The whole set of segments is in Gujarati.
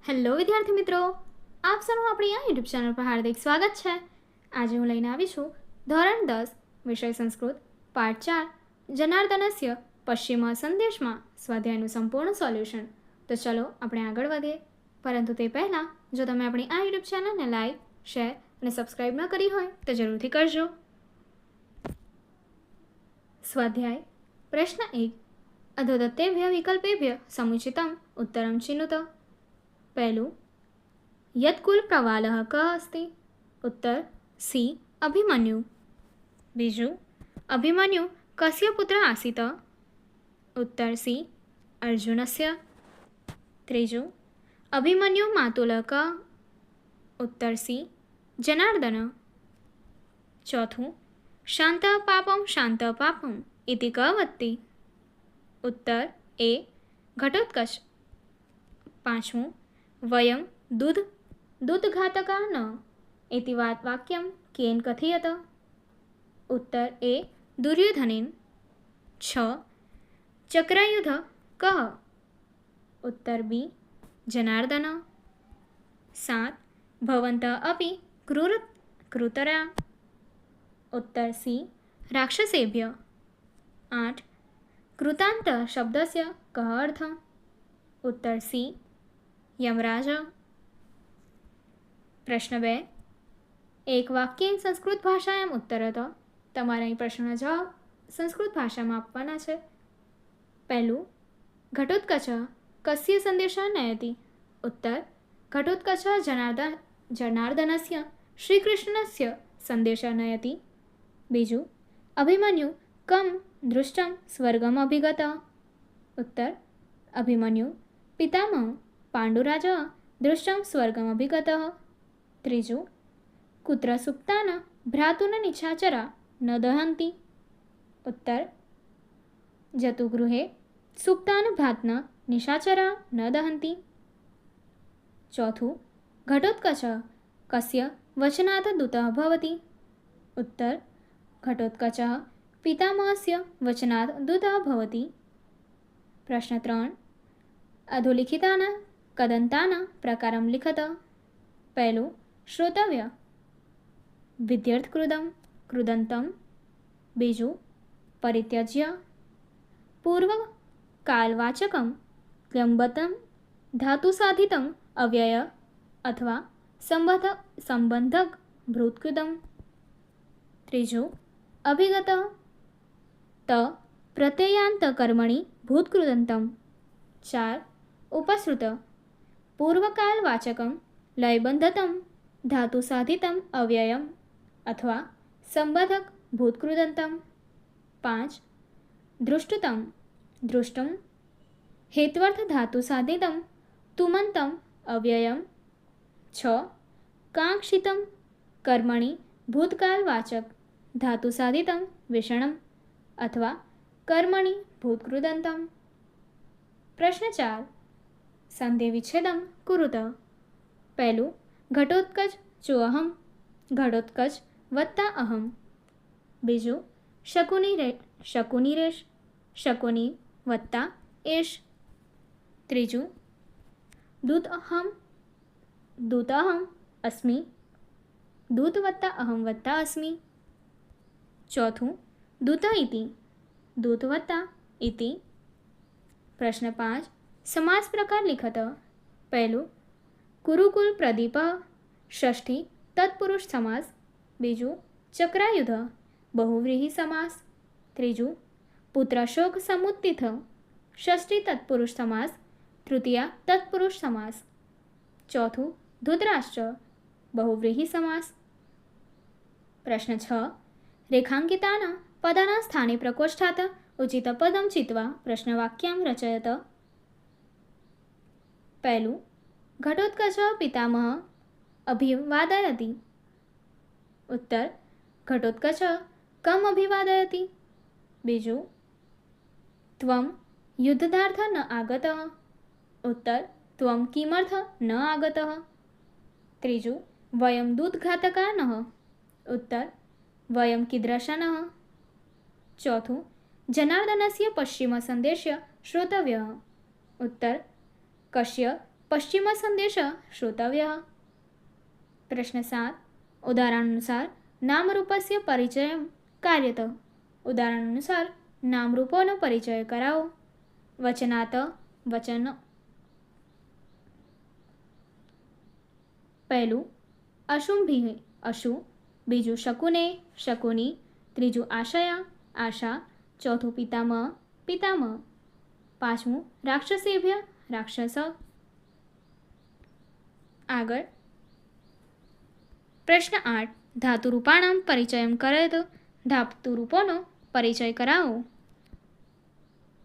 હેલો વિદ્યાર્થી મિત્રો, આપ સૌનું આપણી આ યુટ્યુબ ચેનલ પર હાર્દિક સ્વાગત છે. આજે હું લઈને આવી છું ધોરણ 10 વિષય સંસ્કૃત પાઠ 4 જનાર્દનસ્ય પશ્ચિમ સંદેશમાં સ્વાધ્યાયનું સંપૂર્ણ સોલ્યુશન. તો ચલો આપણે આગળ વધીએ. પરંતુ તે પહેલાં જો તમે આપણી આ યુટ્યુબ ચેનલને લાઈક, શેર અને સબસ્ક્રાઈબ ન કરી હોય તો જરૂરથી કરજો. સ્વાધ્યાય પ્રશ્ન 1. અધોદત્તેભ્ય વિકલ્પેભ્ય સમુચિતમ ઉત્તરમ ચિનુત. પહેલું, યત્કુલ પ્રવાલઃ કः अस्ति? ઉત્તર સી અભિમન્યુ. બીજું, અભિમન્યુ કસ્ય પુત્ર આસીત? ઉત્તર સી અર્જુનસ્ય. ત્રીજું, અભિમન્યુ માતુલઃ કः? ઉત્તર સી જનાર્દન. ચોથું, શાંતઃ પાપમ શાંતઃ પાપમ ઇતિ કः વદતિ? ઉત્તર એ ઘટોત્કચ. પાંચમું, વયમ દૂધઘાતકા ન ઇતિ વાક્યમ કેન કથયત? ઉત્તર એ દુર્યોધનેન. 6. ચક્રયુધ કः? ઉત્તર બી જનાર્દન. 7. ભવन्तઃ અપિ કૃતરા? ઉત્તર સી રાક્ષસેભ્ય. 8. કૃતાંત શબ્દસ્ય કः અર્થः? ઉત્તર સી યમરાજ. પ્રશ્ન 2. એક વાક્ય સંસ્કૃત ભાષાયામ ઉત્તરત. તમારે અહીં પ્રશ્નનો જવાબ સંસ્કૃત ભાષામાં આપવાના છે. પહેલું, ઘટોત્કચ કસ્ય સંદેશા નયતિ? ઉત્તર ઘટોત્કચ જનાર્દનસ્ય શ્રીકૃષ્ણસ્ય સંદેશા નયતિ. બીજું, અભિમન્યુ કમ દૃષ્ટમ સ્વર્ગમ અભિગત? ઉત્તર અભિમન્યુ પિતામહ પાંડુરાજ દૃષ્ટમ સ્વર્ગમ અભિગત. ત્રીજું, કુત્ર સુપ્તાન ભ્રાતુન નિશાચરા ન દહંતિ? ઉત્તર જતુગૃહે સુપ્તાન ભ્રાતન નિશાચરા ન દહંતિ. ચોથું, ઘટોત્કચ કસ્ય વચનાત દૂતઃ ભવતિ? ઉત્તર ઘટોત્કચ પિતામહસ્ય વચનાત દૂતઃ ભવતિ. પ્રશ્ન 3. અધોલિખિતાના કદંતાના પ્રકારમ લિખત. પહેલું, શ્રોતવ્ય વિદ્યર્થકૃદમ કૃદંતમ. બીજું, પરિત્યજ્ય પૂર્વકાલવાચકમ ક્યંબતમ ધાતુસાધિતમ અવ્યય અથવા સંબંધક ભૃતકૃદમ. ત્રીજું, અભિગત ત પ્રત્યયાંત કર્મણિ ભૂતકૃદંતમ. 4. ઉપસૃત પૂર્વકાલવાચકમ લયબંધતમ ધાતુસાધિતમ અવ્યયમ અથવા સંબંધક ભૂતકૃદંતમ. 5. દૃષ્ટતમ દૃષ્ટમ હેત્વર્થ ધાતુસાધિતમ તુમંતમ અવ્યયમ. 6. કાંક્ષિતમ કર્મણિ ભૂતકાલવાચક ધાતુસાધિતમ વિષણમ અથવા કર્મણિ ભૂતકૃદંતમ. પ્રશ્ન 4. સંધિ વિચ્છેદમ કુરુત. પહેલું, ઘટોત્કચ ચોઅહમ ઘટોત્કચ વત્તા અહમ. બીજું, શકુનિરેશ શકુનિ વત્તા એશ. ત્રીજું, દૂતઅહમ અસ્મિ દૂત વત્તા અહમ વત્તા અસ્મિ. ચોથું, દૂત ઇતિ દૂત વત્તા ઇતિ. પ્રશ્ન 5. સમાસ પ્રકાર લિખત. પહેલું, કુરુકુલ પ્રદીપ ષષ્ઠી તત્પુરુષ સમાસ. બીજું, ચક્રાયુધ બહુવ્રીહી સમાસ. ત્રીજું, પુત્ર શોક સમુત્થિત ષષ્ઠી તત્પુરુષ સમાસ તૃતીયા તત્પુરુષ સમાસ. ચોથું, ધૃતરાષ્ટ્ર બહુવ્રીહી સમાસ. પ્રશ્ન 6. રેખાંકિતાના પદાના સ્થાને પ્રકોષ્ઠાત ઉચિત પદમ ચિત્વા પ્રશ્નવાક્યમ રચયત. પહેલું, ઘટોત્કચ પિતામહ અભિવાદયતિ. ઉત્તર ઘટોત્કચ કમ અભિવાદયતિ? બીજું, ત્વમ યુદ્ધાર્થ ન આગતઃ. ઉત્તર ત્વમ કિમર્થ ન આગતઃ. ત્રીજું, વયમ દૂધઘાતકાનઃ. ઉત્તર વયમ કીદૃશાનઃ. ચોથું, જનાર્દનસ્ય પશ્ચિમ સંદેશ્ય શ્રોતવ્યઃ. ઉત્તર કશ્ય પશ્ચિમ સંદેશ શ્રોતવ્ય. પ્રશ્ન 7. ઉદાહરણ અનુસાર નામરૂપસ્ય પરિચયમ કાર્યત. ઉદાહરણ અનુસાર નામરૂપોનો પરિચય કરાવો. વચનાત વચન. પહેલું અશુંભિ અશુ, બીજું શકુને શકુની, ત્રીજું આશયા આશા, ચોથું પિતામહ પિતામહ, પાંચમું રાક્ષસેભ્ય રાક્ષસ. આગળ પ્રશ્ન 8. ધાતુરૂપાણામ પરિચયમ કરેત. ધાતુરૂપોનો પરિચય કરાવો.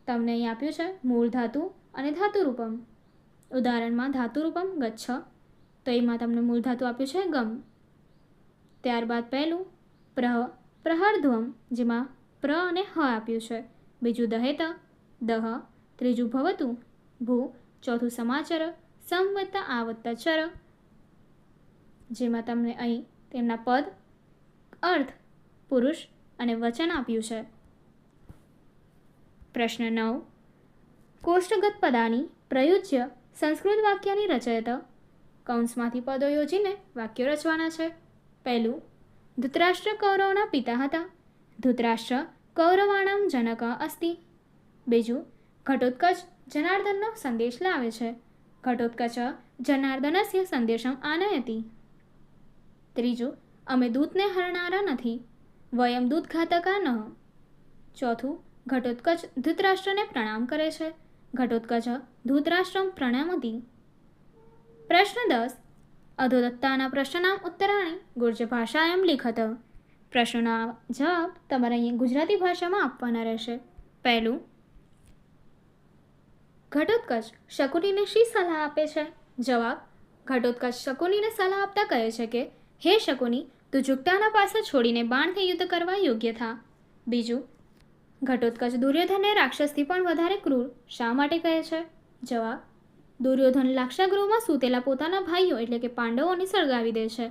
તમને અહીં આપ્યું છે મૂળ ધાતુ અને ધાતુરૂપમ. ઉદાહરણમાં ધાતુરૂપમ ગચ્છ, તો એમાં તમને મૂળ ધાતુ આપ્યું છે ગમ. ત્યારબાદ પહેલું પ્રહર્ધ્વમ, જેમાં પ્ર અને હ આપ્યું છે. બીજું દહેત દહ, ત્રીજું ભવતું ભૂ, ચોથું સમાચર સમ વત્તા આ વત્તા ચર, જેમાં તમને અહીં તેમના પદ, અર્થ, પુરુષ અને વચન આપ્યું છે. પ્રશ્ન 9. કોષ્ટગત પદાની પ્રયુજ્ય સંસ્કૃત વાક્યાની રચયત. કૌંસમાંથી પદો યોજીને વાક્યો રચવાના છે. પહેલું ધૃતરાષ્ટ્ર કૌરવના પિતા હતા. ધૃતરાષ્ટ્ર કૌરવાણામ જનક અસ્તિ. બીજું ઘટોત્કચ જનાર્દનનો સંદેશ લાવે છે. ઘટોત્કચ જનાર્દનસ્ય સંદેશમ આનયતિ. ત્રીજું અમે દૂતને હરનારા નથી. વયમ દૂતઘાતકા નઃ. ચોથું ઘટોત્કચ ધૃતરાષ્ટ્રને પ્રણામ કરે છે. ઘટોત્કચ ધૃતરાષ્ટ્રમ પ્રણમતિ. પ્રશ્ન 10. અધોદત્તાના પ્રશ્નના ઉત્તરાણી ગુર્જર ભાષાયામ લિખત. પ્રશ્નોના જવાબ તમારે અહીં ગુજરાતી ભાષામાં આપવાના રહેશે. પહેલું ઘટોત્કચ શકુનીને શી સલાહ આપે છે? જવાબ: ઘટોત્કચ શકુનીને સલાહ આપતા કહે છે કે હે શકુની, તું ઝુકટાના પાસે છોડીને બાણથી યુદ્ધ કરવા યોગ્ય થા. બીજું, ઘટોત્કચ દુર્યોધનને રાક્ષસથી પણ વધારે ક્રૂર શા માટે કહે છે? જવાબ: દુર્યોધન લાક્ષાગૃહમાં સૂતેલા પોતાના ભાઈઓ એટલે કે પાંડવોને સળગાવી દે છે.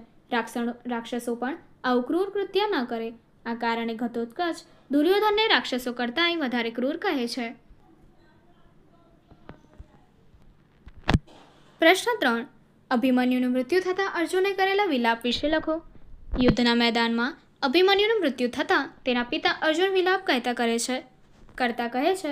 રાક્ષસો પણ આવું ક્રૂર કૃત્ય ન કરે. આ કારણે ઘટોત્કચ દુર્યોધનને રાક્ષસો કરતાંય વધારે ક્રૂર કહે છે. પ્રશ્ન 3. અભિમન્યુનું મૃત્યુ થતાં અર્જુને કરેલા વિલાપ વિશે લખો. યુદ્ધના મેદાનમાં અભિમન્યુનું મૃત્યુ થતાં તેના પિતા અર્જુન વિલાપ કહેતા કહે છે,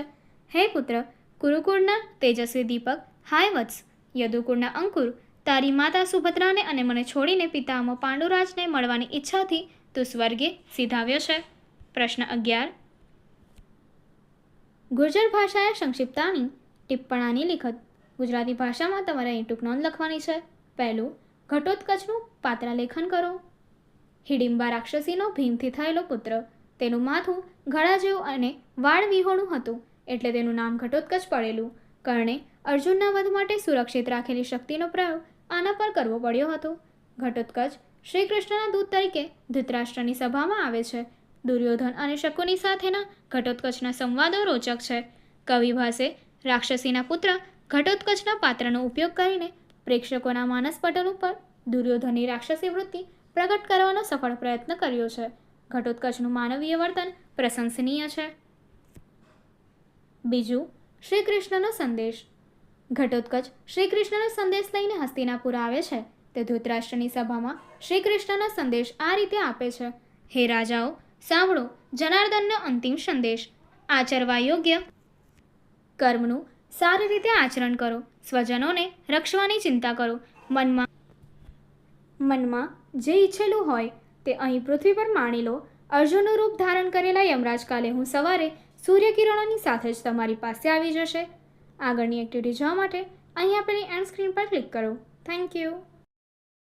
હે પુત્ર, કુરુકુળના તેજસ્વી દીપક, હાય વત્સ, યદુકુળના અંકુર, તારી માતા સુભદ્રાને અને મને છોડીને પિતામહ પાંડુરાજને મળવાની ઈચ્છાથી તું સ્વર્ગે સીધાવ્યો છે. પ્રશ્ન 11. ગુર્જર ભાષાએ સંક્ષિપ્તાની ટિપ્પણાની લિખત. ગુજરાતી ભાષામાં તમારે અહીં ટૂંક નોંધ લખવાની છે. પહેલું, ઘટોત્કચનું પાત્રાલેખન કરો. હિડિંબા રાક્ષસીનો ભીમથી થયેલો પુત્ર. તેનું માથું ઘડા જેવું અને વાળ વિહોણું હતું, એટલે તેનું નામ ઘટોત્કચ પડેલું. કર્ણે અર્જુનના વધ માટે સુરક્ષિત રાખેલી શક્તિનો પ્રયોગ આના પર કરવો પડ્યો હતો. ઘટોત્કચ શ્રી કૃષ્ણના દૂત તરીકે ધૃતરાષ્ટ્રની સભામાં આવે છે. દુર્યોધન અને શકુની સાથેના ઘટોત્કચના સંવાદો રોચક છે. કવિ ભાસે રાક્ષસીના પુત્ર ઘટોત્કચના પાત્રનો ઉપયોગ કરીને પ્રેક્ષકોના માનસ પટલ ઉપર દુર્યોધનની રાક્ષસી વૃત્તિ પ્રગટ કરવાનો સફળ પ્રયત્ન કર્યો છે. ઘટોત્કચનું માનવીય વર્તન પ્રશંસનીય છે. બીજું, શ્રી કૃષ્ણનો સંદેશ. ઘટોત્કચ શ્રી કૃષ્ણનો સંદેશ લઈને હસ્તિનાપુર આવે છે. તે ધૃતરાષ્ટ્રની સભામાં શ્રી કૃષ્ણનો સંદેશ આ રીતે આપે છે, હે રાજાઓ, સાંભળો જનાર્દનનો અંતિમ સંદેશ. આચરવા યોગ્ય કર્મનું સારી રીતે આચરણ કરો. સ્વજનોને રક્ષવાની ચિંતા કરો. મનમાં જે ઈચ્છેલું હોય તે અહીં પૃથ્વી પર માણી લો. અર્જુનનું રૂપ ધારણ કરેલા યમરાજ કાલે હું સવારે સૂર્યકિરણોની સાથે જ તમારી પાસે આવી જશે. આગળની એક્ટિવિટી જોવા માટે અહીં આપેલી એન્ડ સ્ક્રીન પર ક્લિક કરો. Thank you.